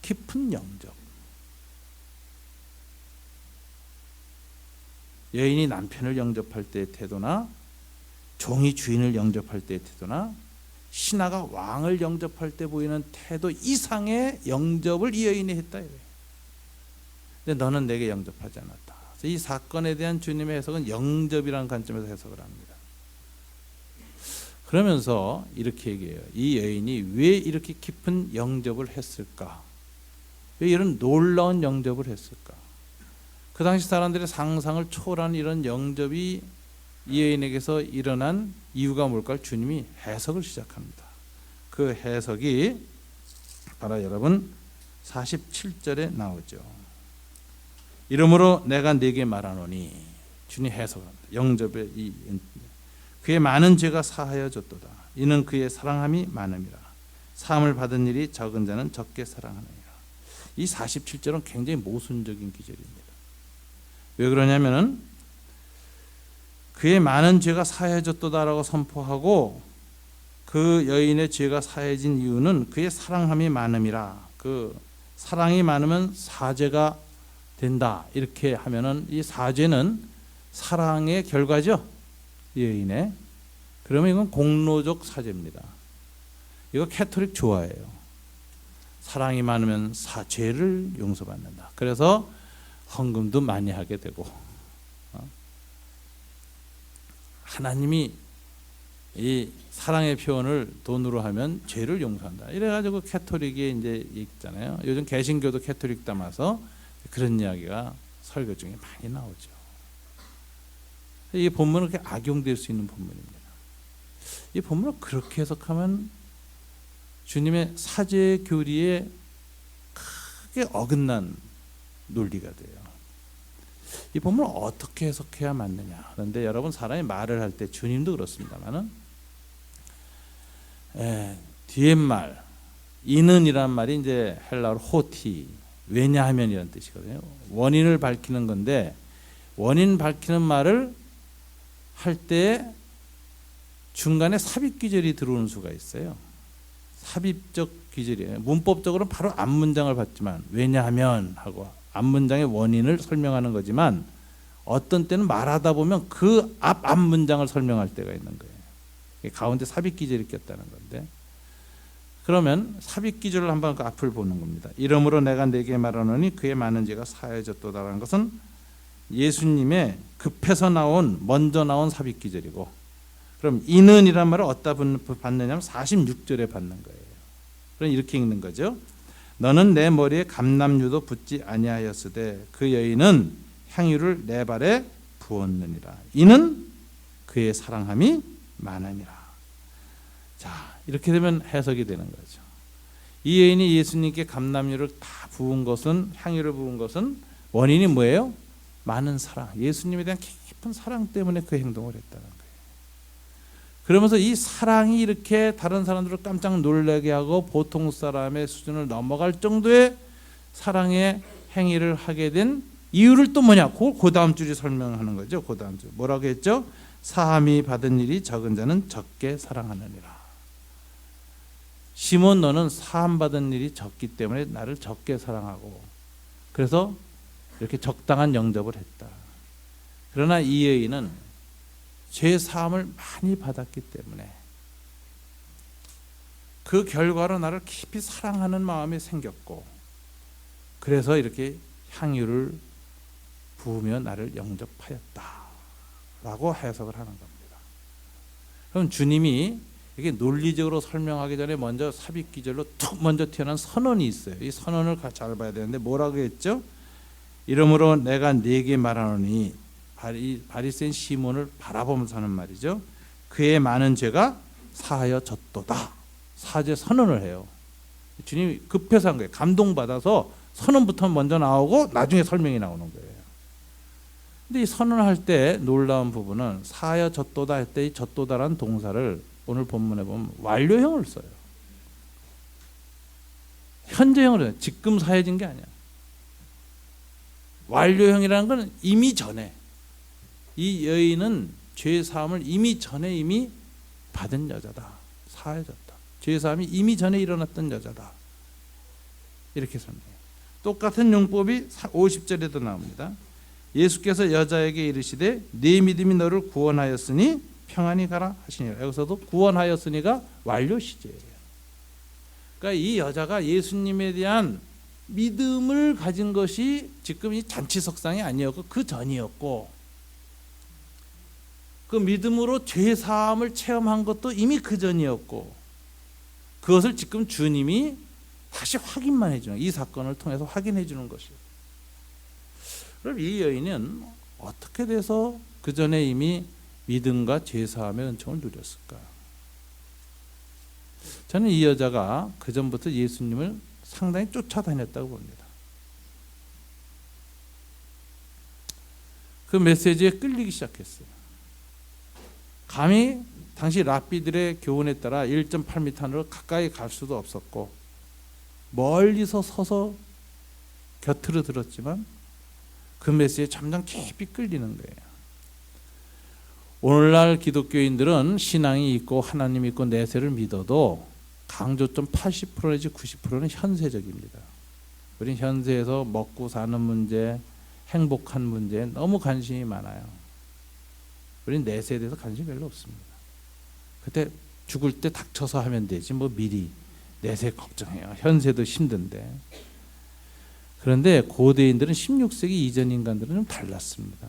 깊은 영접. 여인이 남편을 영접할 때의 태도나 종이 주인을 영접할 때의 태도나 신하가 왕을 영접할 때 보이는 태도 이상의 영접을 이 여인이 했다. 근데 너는 내게 영접하지 않았다. 이 사건에 대한 주님의 해석은 영접이라는 관점에서 해석을 합니다. 그러면서 이렇게 얘기해요. 이 여인이 왜 이렇게 깊은 영접을 했을까? 왜 이런 놀라운 영접을 했을까? 그 당시 사람들의 상상을 초월한 이런 영접이 이 여인에게서 일어난 이유가 뭘까? 주님이 해석을 시작합니다. 그 해석이 바로 여러분 47절에 나오죠. 이러므로 내가 네게 말하노니, 주님 해석합니다. 영접의 이 그의 많은 죄가 사하여졌도다. 이는 그의 사랑함이 많음이라. 사함을 받은 일이 적은 자는 적게 사랑하느니라. 이 47절은 굉장히 모순적인 기절입니다. 왜 그러냐면은 그의 많은 죄가 사해졌도다라고 선포하고 그 여인의 죄가 사해진 이유는 그의 사랑함이 많음이라. 그 사랑이 많으면 사죄가 된다. 이렇게 하면은 이 사죄는 사랑의 결과죠. 이 여인의. 그러면 이건 공로적 사죄입니다. 이거 캐토릭 좋아해요. 사랑이 많으면 죄를 용서받는다. 그래서 헌금도 많이 하게 되고, 하나님이 이 사랑의 표현을 돈으로 하면 죄를 용서한다. 이래가지고 캐토릭이 이제 있잖아요. 요즘 개신교도 캐토릭 담아서 그런 이야기가 설교 중에 많이 나오죠. 이 본문은 그렇게 악용될 수 있는 본문입니다. 이 본문을 그렇게 해석하면 주님의 사죄 교리에 크게 어긋난 논리가 돼요. 이 본문을 어떻게 해석해야 맞느냐. 그런데 여러분, 사람이 말을 할 때 주님도 그렇습니다만은 뒤에 말 이는이란 말이 이제 헬라어로 호티, 왜냐하면이라는 뜻이거든요. 원인을 밝히는 건데, 원인 밝히는 말을 할 때 중간에 삽입 귀절이 들어오는 수가 있어요. 삽입적 귀절이에요. 문법적으로는 바로 앞문장을 받지만, 왜냐하면 하고 앞문장의 원인을 설명하는 거지만, 어떤 때는 말하다 보면 그 앞문장을 설명할 때가 있는 거예요. 가운데 삽입 귀절이 꼈다는 건데, 그러면 삽입 귀절을 한번 그 앞을 보는 겁니다. 이러므로 내가 네게 말하노니 그의 많은 죄가 사해졌도다라는 것은 예수님의 급해서 먼저 나온 삽입 귀절이고, 그럼 이는이란 말을 어디다 받느냐면 46절에 받는 거예요. 그럼 이렇게 읽는 거죠. 너는 내 머리에 감람유도 붓지 아니하였으되 그 여인은 향유를 내 발에 부었느니라. 이는 그의 사랑함이 많으니라. 자, 이렇게 되면 해석이 되는 거죠. 이 여인이 예수님께 감람유를 다 부은 것은, 향유를 부은 것은 원인이 뭐예요? 많은 사랑, 예수님에 대한 깊은 사랑 때문에 그 행동을 했다는 거예요. 그러면서 이 사랑이 이렇게 다른 사람들을 깜짝 놀라게 하고 보통 사람의 수준을 넘어갈 정도의 사랑의 행위를 하게 된 이유를 또 뭐냐? 그 다음 줄이 설명하는 거죠. 그 다음 줄 뭐라고 했죠? 사함이 받은 일이 적은 자는 적게 사랑하느니라. 시몬, 너는 사함 받은 일이 적기 때문에 나를 적게 사랑하고, 그래서 이렇게 적당한 영접을 했다. 그러나 이 여인은 죄 사함을 많이 받았기 때문에 그 결과로 나를 깊이 사랑하는 마음이 생겼고, 그래서 이렇게 향유를 부으며 나를 영접하였다라고 해석을 하는 겁니다. 그럼 주님이 이게 논리적으로 설명하기 전에 먼저 삽입 기절로 툭 먼저 튀어나온 선언이 있어요. 이 선언을 잘 봐야 되는데 뭐라고 했죠? 이러므로 내가 네게 말하노니, 바리새인 시몬을 바라보면서 하는 말이죠. 그의 많은 죄가 사하여졌도다. 사죄 선언을 해요. 주님이 급해서 한 거예요. 감동받아서 선언부터 먼저 나오고 나중에 설명이 나오는 거예요. 근데 이 선언할 때 놀라운 부분은 사하여졌도다 할 때 이 졌도다라는 동사를 오늘 본문에 보면 완료형을 써요. 현재형으로 해요. 지금 사해진 게 아니야. 완료형이라는 건 이미 전에, 이 여인은 죄 사함을 이미 전에 이미 받은 여자다. 사해졌다. 죄 사함이 이미 전에 일어났던 여자다. 이렇게 설명해요. 똑같은 용법이 50절에도 나옵니다. 예수께서 여자에게 이르시되 네 믿음이 너를 구원하였으니 평안히 가라 하시니라. 여기서도 구원하였으니가 완료 시제예요. 그러니까 이 여자가 예수님에 대한 믿음을 가진 것이 지금 이 잔치석상이 아니었고 그 전이었고, 그 믿음으로 죄 사함을 체험한 것도 이미 그 전이었고, 그것을 지금 주님이 다시 확인만 해주는, 이 사건을 통해서 확인해 주는 것이에요. 그럼 이 여인은 어떻게 돼서 그 전에 이미 믿음과 죄 사함의 은총을 누렸을까? 저는 이 여자가 그 전부터 예수님을 상당히 쫓아다녔다고 봅니다. 그 메시지에 끌리기 시작했어요. 감히 당시 랍비들의 교훈에 따라 1.8m 안으로 가까이 갈 수도 없었고, 멀리서 서서 곁으로 들었지만 그 메시지에 점점 깊이 끌리는 거예요. 오늘날 기독교인들은 신앙이 있고 하나님 있고 내세를 믿어도 강조점 80% 내지 90%는 현세적입니다. 우리는 현세에서 먹고 사는 문제, 행복한 문제에 너무 관심이 많아요. 우리는 내세에 대해서 관심이 별로 없습니다. 그때 죽을 때 닥쳐서 하면 되지 뭐 미리 내세 걱정해요. 현세도 힘든데. 그런데 고대인들은 16세기 이전 인간들은 좀 달랐습니다.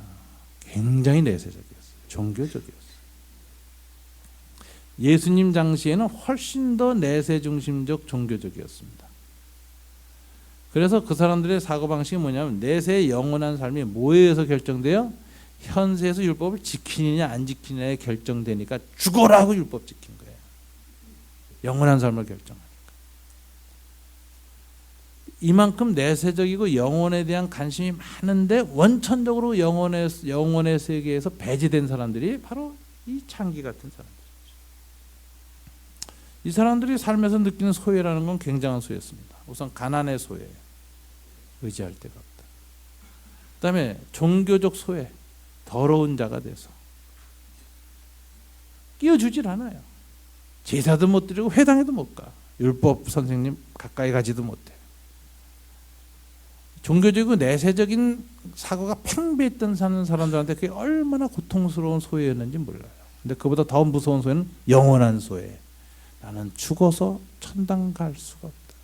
굉장히 내세적이었어요. 종교적이었어요. 예수님 당시에는 훨씬 더 내세 중심적 종교적이었습니다. 그래서 그 사람들의 사고방식이 뭐냐면 내세의 영원한 삶이 뭐에 의해서 결정돼요? 현세에서 율법을 지키느냐 안 지키느냐에 결정되니까 죽어라고 율법 지킨 거예요. 영원한 삶을 결정하니까. 이만큼 내세적이고 영혼에 대한 관심이 많은데 원천적으로 영혼의 세계에서 배제된 사람들이 바로 이 창기 같은 사람들이죠. 이 사람들이 삶에서 느끼는 소외라는 건 굉장한 소외였습니다. 우선 가난의 소외, 의지할 데가 없다. 그 다음에 종교적 소외, 더러운 자가 돼서 끼워주질 않아요. 제사도 못 드리고 회당에도 못 가. 율법 선생님 가까이 가지도 못해. 종교적이고 내세적인 사고가 팽배했던 사는 사람들한테 그게 얼마나 고통스러운 소외였는지 몰라요. 근데 그보다 더 무서운 소외는 영원한 소외. 나는 죽어서 천당 갈 수가 없다.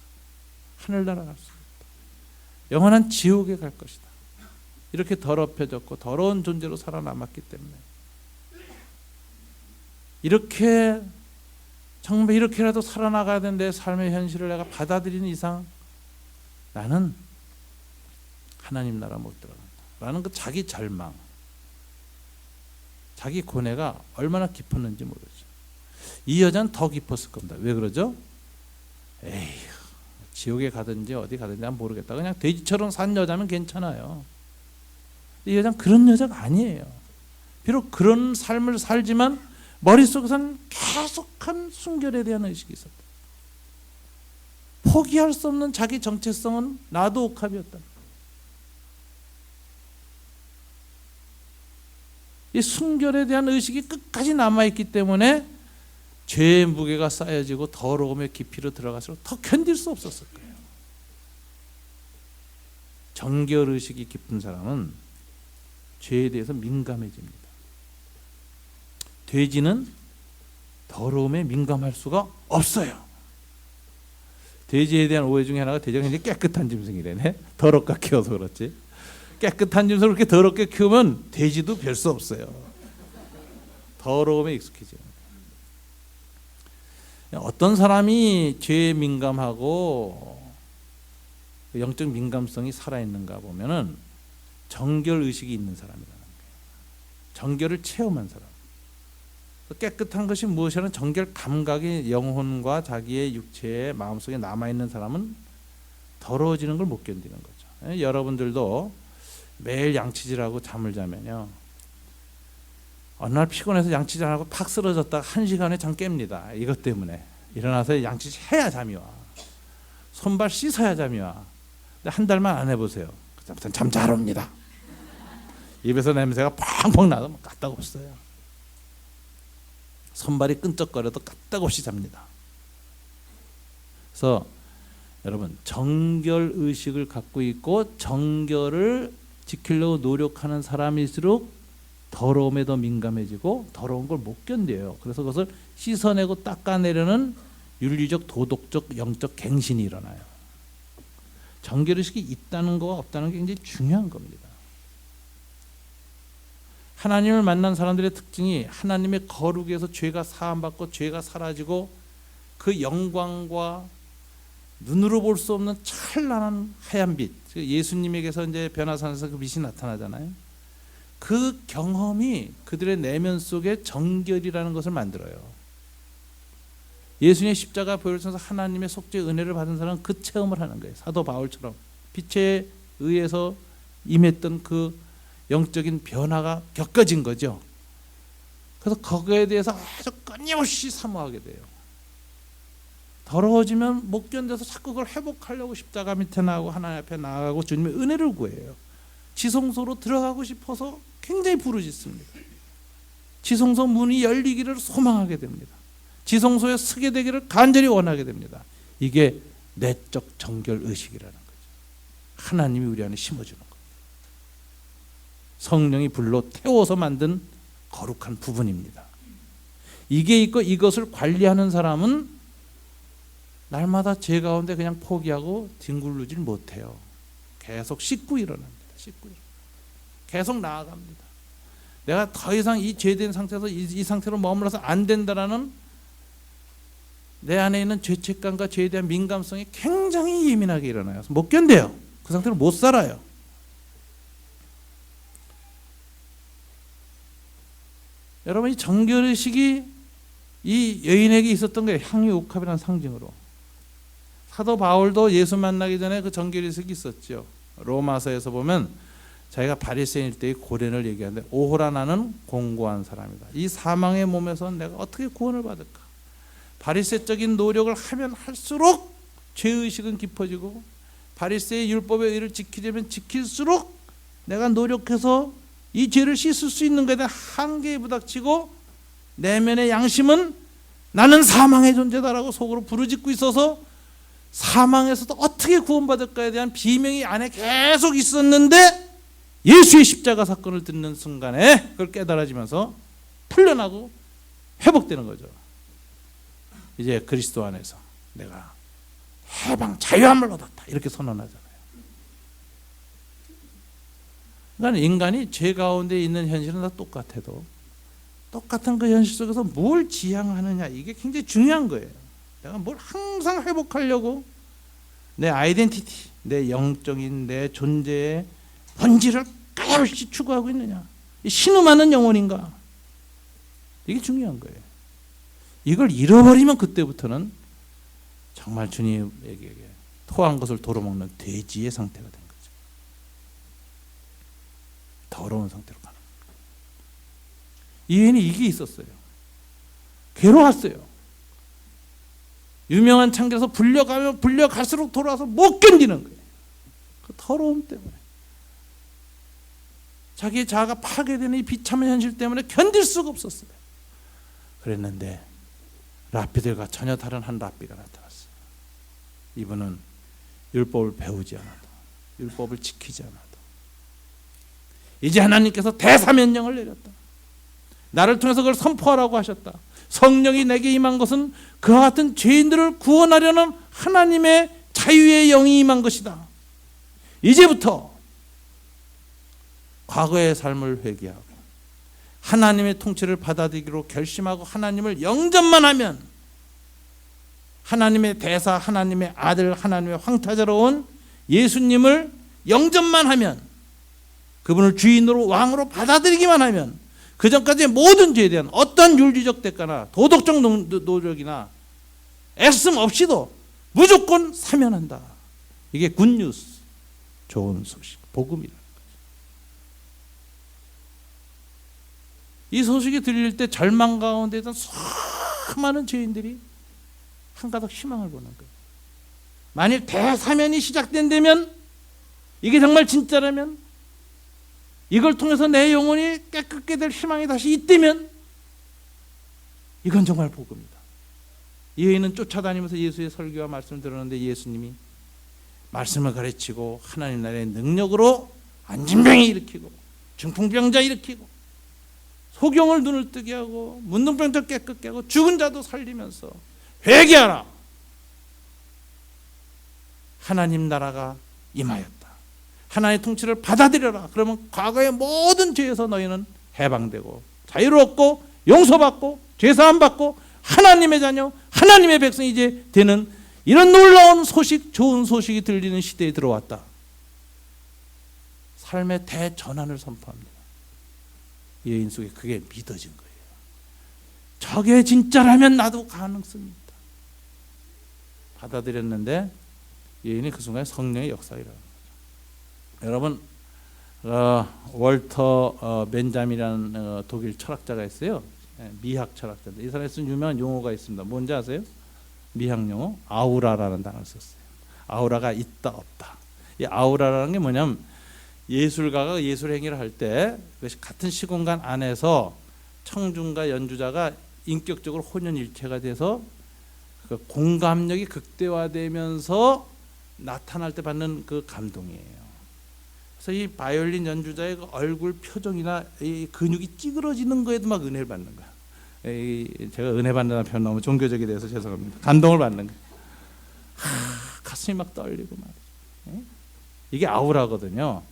하늘나라 갈 수가 없다. 영원한 지옥에 갈 것이다. 이렇게 더럽혀졌고 더러운 존재로 살아남았기 때문에 이렇게 정말 이렇게라도 살아나가야 되는 내 삶의 현실을 내가 받아들이는 이상 나는 하나님 나라 못 들어간다 라는 그 자기 절망, 자기 고뇌가 얼마나 깊었는지 모르죠. 이 여자는 더 깊었을 겁니다. 왜 그러죠? 에휴, 지옥에 가든지 어디 가든지 난 모르겠다. 그냥 돼지처럼 산 여자면 괜찮아요. 이 여자는 그런 여자가 아니에요. 비록 그런 삶을 살지만 머릿속에서는 계속한 순결에 대한 의식이 있었다. 포기할 수 없는 자기 정체성은 나도 옥합이었다. 이 순결에 대한 의식이 끝까지 남아있기 때문에 죄의 무게가 쌓여지고 더러움의 깊이로 들어갈수록 더 견딜 수 없었을 거예요. 정결의식이 깊은 사람은 죄에 대해서 민감해집니다. 돼지는 더러움에 민감할 수가 없어요. 돼지에 대한 오해 중에 하나가 돼지가 굉장히 깨끗한 짐승이래네. 더럽게 키워서 그렇지. 깨끗한 짐승을 그렇게 더럽게 키우면 돼지도 별 수 없어요. 더러움에 익숙해져요. 어떤 사람이 죄에 민감하고 영적 민감성이 살아있는가 보면은 정결 의식이 있는 사람이라는 거예요. 정결을 체험한 사람. 깨끗한 것이 무엇이라는 정결 감각이 영혼과 자기의 육체의 마음속에 남아있는 사람은 더러워지는 걸 못 견디는 거죠. 여러분들도 매일 양치질하고 잠을 자면요, 어느 날 피곤해서 양치질 안 하고 팍 쓰러졌다가 1시간에 잠 깹니다. 이것 때문에 일어나서 양치질 해야 잠이 와. 손발 씻어야 잠이 와. 근데 한 달만 안 해보세요. 그다음부터는 잠 잘 옵니다. 입에서 냄새가 펑펑 나서 까딱없어요. 손발이 끈적거려도 까딱없이 잡니다. 그래서 여러분, 정결 의식을 갖고 있고 정결을 지키려고 노력하는 사람일수록 더러움에 더 민감해지고 더러운 걸 못 견뎌요. 그래서 그것을 씻어내고 닦아내려는 윤리적, 도덕적, 영적 갱신이 일어나요. 정결의식이 있다는 거와 없다는 게 굉장히 중요한 겁니다. 하나님을 만난 사람들의 특징이 하나님의 거룩에서 죄가 사함받고 죄가 사라지고 그 영광과 눈으로 볼 수 없는 찬란한 하얀 빛, 예수님에게서 이제 변화산에서 그 빛이 나타나잖아요. 그 경험이 그들의 내면 속에 정결이라는 것을 만들어요. 예수님의 십자가 보혈을 통해서 하나님의 속죄의 은혜를 받은 사람은 그 체험을 하는 거예요. 사도 바울처럼 빛에 의해서 임했던 그 영적인 변화가 겪어진 거죠. 그래서 거기에 대해서 아주 끊임없이 사모하게 돼요. 더러워지면 못 견뎌서 자꾸 그걸 회복하려고 십자가 밑에 나가고 하나님 앞에 나가고 주님의 은혜를 구해요. 지성소로 들어가고 싶어서 굉장히 부르짖습니다. 지성소 문이 열리기를 소망하게 됩니다. 지성소에 서게 되기를 간절히 원하게 됩니다. 이게 내적 정결 의식이라는 거죠. 하나님이 우리 안에 심어주는 겁니다. 성령이 불로 태워서 만든 거룩한 부분입니다. 이게 있고 이것을 관리하는 사람은 날마다 죄 가운데 그냥 포기하고 뒹굴르질 못해요. 계속 씻고 일어납니다. 씻고 계속 나아갑니다. 내가 더 이상 이 죄된 상태에서 이 상태로 머물러서 안 된다라는 내 안에 있는 죄책감과 죄에 대한 민감성이 굉장히 예민하게 일어나요. 못 견뎌요. 그 상태로 못 살아요. 여러분, 이 정결의식이 이 여인에게 있었던 거예요. 향유옥합이라는 상징으로. 사도 바울도 예수 만나기 전에 그 정결의식이 있었죠. 로마서에서 보면 자기가 바리새인일 때의 고난을 얘기하는데, 오호라 나는 공고한 사람이다. 이 사망의 몸에서 내가 어떻게 구원을 받을까? 바리새적인 노력을 하면 할수록 죄의식은 깊어지고, 바리새의 율법의 의를 지키려면 지킬수록 내가 노력해서 이 죄를 씻을 수 있는 것에 대한 한계에 부닥치고, 내면의 양심은 나는 사망의 존재다라고 속으로 부르짖고 있어서 사망에서도 어떻게 구원받을까에 대한 비명이 안에 계속 있었는데, 예수의 십자가 사건을 듣는 순간에 그걸 깨달아지면서 풀려나고 회복되는 거죠. 이제 그리스도 안에서 내가 해방 자유함을 얻었다 이렇게 선언하잖아요. 그러니까 인간이 죄 가운데 있는 현실은 다 똑같아도 똑같은 그 현실 속에서 뭘 지향하느냐, 이게 굉장히 중요한 거예요. 내가 뭘 항상 회복하려고 내 아이덴티티, 내 영적인 내 존재의 본질을 끊임없이 추구하고 있느냐, 신음하는 영혼인가, 이게 중요한 거예요. 이걸 잃어버리면 그때부터는 정말 주님에게 토한 것을 도로먹는 돼지의 상태가 된 거죠. 더러운 상태로 가는 거예요. 이 여인이 이게 있었어요. 괴로웠어요. 유명한 창기에서 불려가면 불려갈수록 돌아와서 못 견디는 거예요. 그 더러움 때문에, 자기의 자아가 파괴되는 이 비참한 현실 때문에 견딜 수가 없었어요. 그랬는데 랍비들과 전혀 다른 한 랍비가 나타났어요. 이분은 율법을 배우지 않아도, 율법을 지키지 않아도 이제 하나님께서 대사면령을 내렸다. 나를 통해서 그걸 선포하라고 하셨다. 성령이 내게 임한 것은 그와 같은 죄인들을 구원하려는 하나님의 자유의 영이 임한 것이다. 이제부터 과거의 삶을 회개하고 하나님의 통치를 받아들이기로 결심하고 하나님을 영접만 하면, 하나님의 대사, 하나님의 아들, 하나님의 황태자로 온 예수님을 영접만 하면, 그분을 주인으로 왕으로 받아들이기만 하면, 그 전까지의 모든 죄에 대한 어떤 윤리적 대가나 도덕적 노력이나 애씀 없이도 무조건 사면한다. 이게 굿뉴스, 좋은 소식, 복음이라. 이 소식이 들릴 때 절망 가운데 있던 수많은 죄인들이 한가닥 희망을 보는 거예요. 만일 대사면이 시작된다면, 이게 정말 진짜라면, 이걸 통해서 내 영혼이 깨끗게 될 희망이 다시 있다면, 이건 정말 복음이다. 이 여인은 쫓아다니면서 예수의 설교와 말씀을 들었는데, 예수님이 말씀을 가르치고 하나님 나라의 능력으로 안진병이 일으키고 중풍병자 일으키고 소경을 눈을 뜨게 하고 문둥병자 깨끗게 하고 죽은 자도 살리면서 회개하라, 하나님 나라가 임하였다, 하나님의 통치를 받아들여라. 그러면 과거의 모든 죄에서 너희는 해방되고 자유롭고 용서받고 죄사함 받고 하나님의 자녀, 하나님의 백성이 이제 되는, 이런 놀라운 소식, 좋은 소식이 들리는 시대에 들어왔다. 삶의 대전환을 선포합니다. 이 여인 속에 그게 믿어진 거예요. 저게 진짜라면 나도 가능성이 있다. 받아들였는데 이 여인이 그 순간에 성령의 역사가 일어나는 거죠. 여러분, 월터 벤자민이라는 독일 철학자가 있어요. 미학 철학자인데, 이 사람이 쓴 유명한 용어가 있습니다. 뭔지 아세요? 미학 용어, 아우라라는 단어를 썼어요. 아우라가 있다 없다. 이 아우라라는 게 뭐냐면, 예술가가 예술 행위를 할 때 같은 시공간 안에서 청중과 연주자가 인격적으로 혼연일체가 돼서 그 공감력이 극대화되면서 나타날 때 받는 그 감동이에요. 그래서 이 바이올린 연주자의 그 얼굴 표정이나 이 근육이 찌그러지는 거에도 막 은혜를 받는 거야. 제가 은혜 받는다는 표현 너무 종교적이 돼서 죄송합니다. 감동을 받는 거야. 가슴이 막 떨리고 막. 이게 아우라거든요.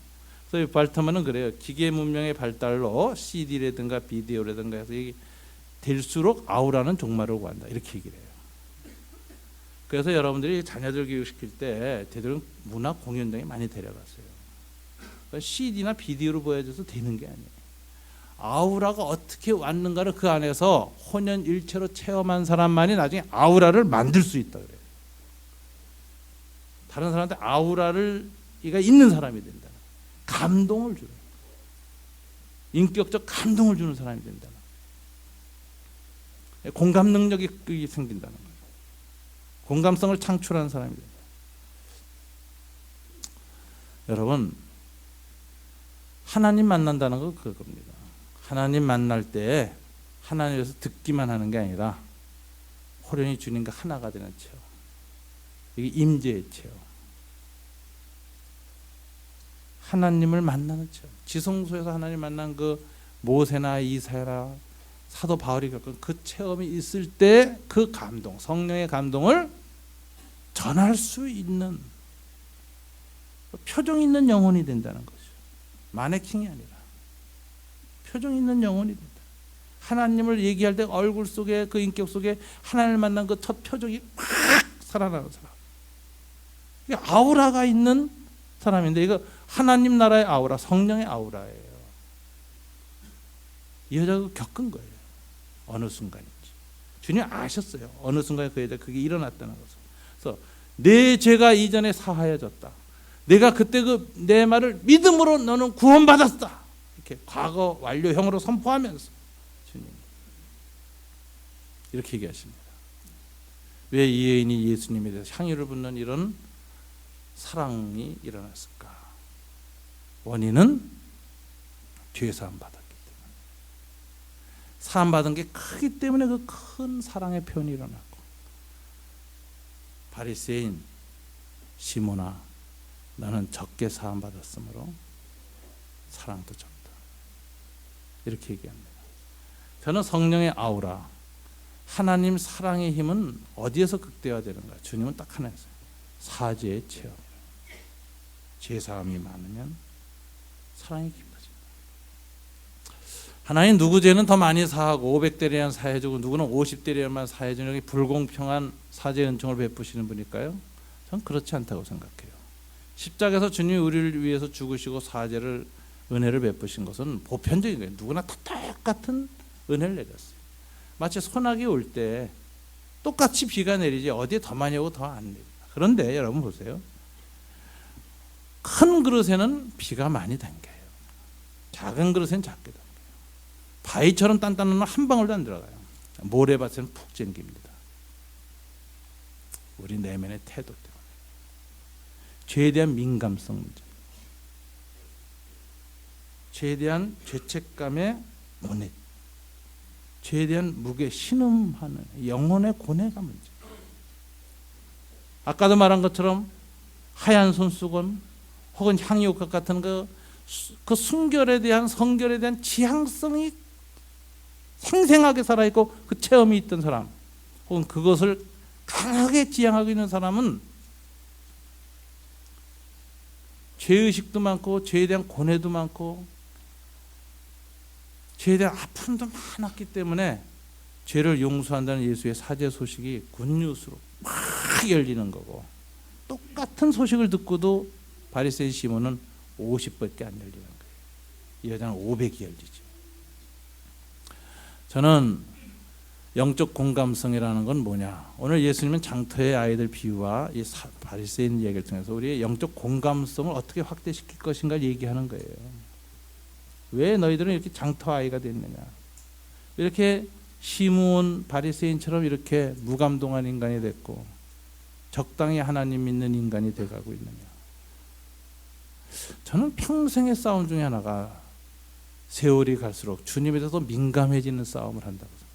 그래서 발터만은 그래요. 기계 문명의 발달로 CD라든가 비디오라든가 해서 이게 될수록 아우라는 종말을 구한다. 이렇게 얘기를 해요. 그래서 여러분들이 자녀들 교육시킬 때 되도록 문화 공연장에 많이 데려갔어요. 그러니까 CD나 비디오로 보여줘서 되는 게 아니에요. 아우라가 어떻게 왔는가를 그 안에서 혼연일체로 체험한 사람만이 나중에 아우라를 만들 수 있다 그래요. 다른 사람한테 아우라를 이가 있는 사람이 된다. 감동을 주는, 인격적 감동을 주는 사람이 된다. 공감 능력이 생긴다는 거예요. 공감성을 창출하는 사람이 된다. 여러분, 하나님 만난다는 건 그겁니다. 하나님 만날 때 하나님에서 듣기만 하는 게 아니라 호련히 주님과 하나가 되는 체험. 이게 임재의 체험. 하나님을 만나는 체험. 지성소에서 하나님 만난 그 모세나 이사야나 사도 바울이 겪은 그 체험이 있을 때 그 감동, 성령의 감동을 전할 수 있는 표정 있는 영혼이 된다는 거죠. 마네킹이 아니라 표정 있는 영혼이 된다. 하나님을 얘기할 때 얼굴 속에 그 인격 속에 하나님을 만난 그 첫 표정이 팍 살아나는 사람. 이게 아우라가 있는 사람인데 이거 하나님 나라의 아우라, 성령의 아우라예요. 이 여자가 겪은 거예요. 어느 순간인지. 주님 아셨어요. 어느 순간에 그 여자 그게 일어났다는 것을. 그래서 내 죄가 이전에 사하여졌다. 내가 그때 그 내 말을 믿음으로 너는 구원받았다. 이렇게 과거 완료형으로 선포하면서 주님 이렇게 얘기하십니다. 왜 이 여인이 예수님에 대해서 향유를 붓는 이런 사랑이 일어났을까? 원인은 죄 사함 받았기 때문에. 사함 받은 게 크기 때문에 그 큰 사랑의 표현이 일어났고, 바리새인 시몬아 너는 적게 사함 받았으므로 사랑도 적다. 이렇게 얘기합니다. 저는 성령의 아우라, 하나님 사랑의 힘은 어디에서 극대화되는가? 주님은 딱 하나 했어요. 사죄의 체험. 죄사함이 많으면 사랑이 깊어진다. 하나님 누구 죄는 더 많이 사하고 500대리만 사해주고 누구는 50대리만 사해주는 불공평한 사죄 은총을 베푸시는 분일까요? 전 그렇지 않다고 생각해요. 십자가에서 주님이 우리를 위해서 죽으시고 사죄를 은혜를 베푸신 것은 보편적인 거예요. 누구나 다 똑같은 은혜를 내렸어요. 마치 소나기 올 때 똑같이 비가 내리지 어디에 더 많이 오고 더 안 내립니다. 그런데 여러분 보세요. 큰 그릇에는 비가 많이 담겨요. 작은 그릇에는 작게 담겨요. 바위처럼 단단한 건 한 방울도 안 들어가요. 모래밭에는 푹 잠깁니다. 우리 내면의 태도 때문에. 죄에 대한 민감성 문제, 죄에 대한 죄책감의 고뇌, 죄에 대한 무게, 신음하는 영혼의 고뇌가 문제. 아까도 말한 것처럼 하얀 손수건 혹은 향유옥합 같은 그 순결에 대한, 성결에 대한 지향성이 생생하게 살아있고 그 체험이 있던 사람, 혹은 그것을 강하게 지향하고 있는 사람은 죄의식도 많고 죄에 대한 고뇌도 많고 죄에 대한 아픔도 많았기 때문에 죄를 용서한다는 예수의 사죄 소식이 굿뉴스로 막 열리는 거고, 똑같은 소식을 듣고도 바리새인 시몬은 50밖에 안 열리는 거예요. 이 여자는 500이 열리죠. 저는 영적 공감성이라는 건 뭐냐? 오늘 예수님은 장터의 아이들 비유와 이 바리새인 얘기를 통해서 우리의 영적 공감성을 어떻게 확대시킬 것인가 얘기하는 거예요. 왜 너희들은 이렇게 장터 아이가 됐느냐? 이렇게 시므온 바리새인처럼 이렇게 무감동한 인간이 됐고 적당히 하나님 믿는 인간이 돼가고 있느냐? 저는 평생의 싸움 중에 하나가 세월이 갈수록 주님에 대해서 민감해지는 싸움을 한다고 생각해요.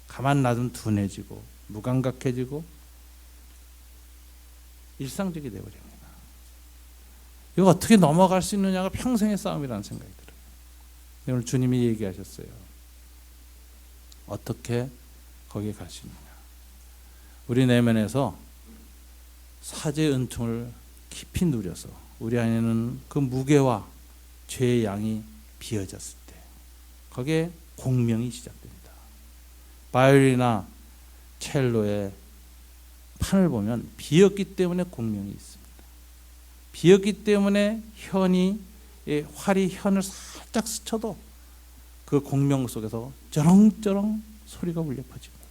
가만 놔두면 둔해지고 무감각해지고 일상적이 되어버립니다. 이거 어떻게 넘어갈 수 있느냐가 평생의 싸움이라는 생각이 들어요. 오늘 주님이 얘기하셨어요. 어떻게 거기에 갈 수 있느냐. 우리 내면에서 사죄의 은총을 깊이 누려서 우리 안에는 그 무게와 죄의 양이 비어졌을 때 거기에 공명이 시작됩니다. 바이올린이나 첼로의 판을 보면 비었기 때문에 공명이 있습니다. 비었기 때문에 활이 현을 살짝 스쳐도 그 공명 속에서 쩌렁쩌렁 소리가 울려 퍼집니다.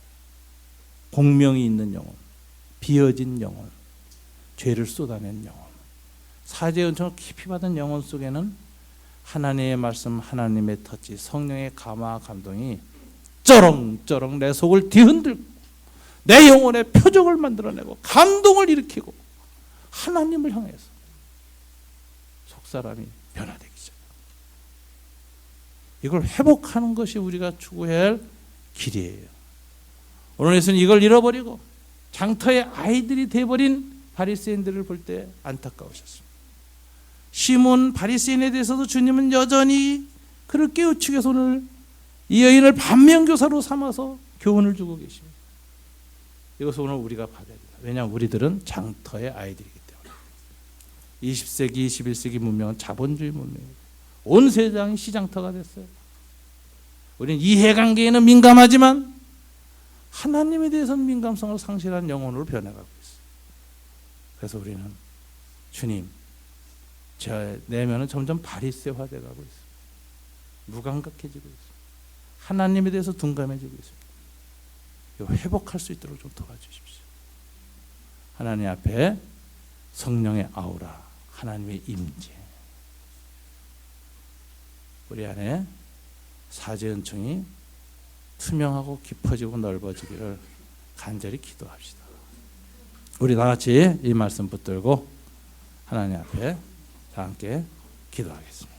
공명이 있는 영혼, 비어진 영혼, 죄를 쏟아낸 영혼, 사죄의 은총을 깊이 받은 영혼 속에는 하나님의 말씀, 하나님의 터치, 성령의 감화 감동이 쩌렁쩌렁 내 속을 뒤흔들고 내 영혼의 표적을 만들어내고 감동을 일으키고 하나님을 향해서 속사람이 변화되기 시작합니다. 이걸 회복하는 것이 우리가 추구해야 할 길이에요. 오늘 예수는 이걸 잃어버리고 장터의 아이들이 돼버린 바리새인들을 볼 때 안타까우셨습니다. 시몬 바리새인에 대해서도 주님은 여전히 그를 깨우치기 위해서 오늘 이 여인을 반면교사로 삼아서 교훈을 주고 계십니다. 이것을 오늘 우리가 받아야 됩니다. 왜냐하면 우리들은 장터의 아이들이기 때문에. 20세기, 21세기 문명은 자본주의 문명입니다. 온 세상이 시장터가 됐어요. 우리는 이해관계에는 민감하지만 하나님에 대해서는 민감성을 상실한 영혼으로 변해가고 있어요. 그래서 우리는 주님, 제 내면은 점점 바리새화되어 가고 있어요. 무감각해지고 있어요. 하나님에 대해서 둔감해지고 있습니다. 이거 회복할 수 있도록 좀 도와주십시오. 하나님 앞에 성령의 아우라, 하나님의 임재, 우리 안에 사죄 은총이 투명하고 깊어지고 넓어지기를 간절히 기도합시다. 우리 다 같이 이 말씀 붙들고 하나님 앞에 다 함께 기도하겠습니다.